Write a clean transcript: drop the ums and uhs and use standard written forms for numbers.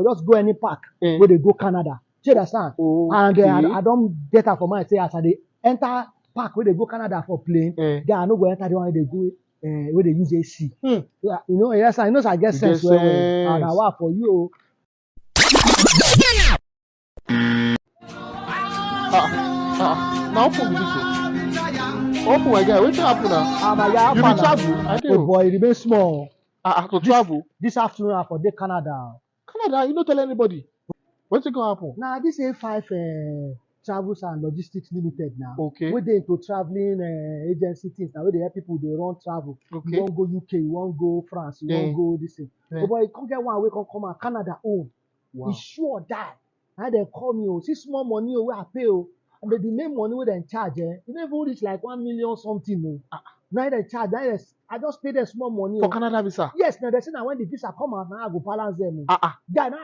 just go any park where they go Canada. Do you understand? And I don't get her for my say as they enter park where they go Canada for plane. They are not going to enter the one they go where they use AC. Yeah, you know, yes, I know I get sense well. And I work for you. Now open with this. Open my guy. What's happening now? My guy, you be travel? I do. Oh boy, it remains small. To travel? This afternoon for the Canada. Canada, you don't tell anybody. What's going to happen? Now this A5 Travels and Logistics Limited now. Okay. Where they into traveling agency things now. Where they help people they run travel. Okay. You won't go UK, you won't go France, you won't go this thing. Oh boy, you can't get one way come out Canada own. Wow. It's sure that. And they call me, see small money where I pay. And the main money where they charge, you don't even reach like 1 million something. Now they charge, I just pay them small money. For Canada visa? Yes, now they say now when the visa come out, now I go balance them. Guy, now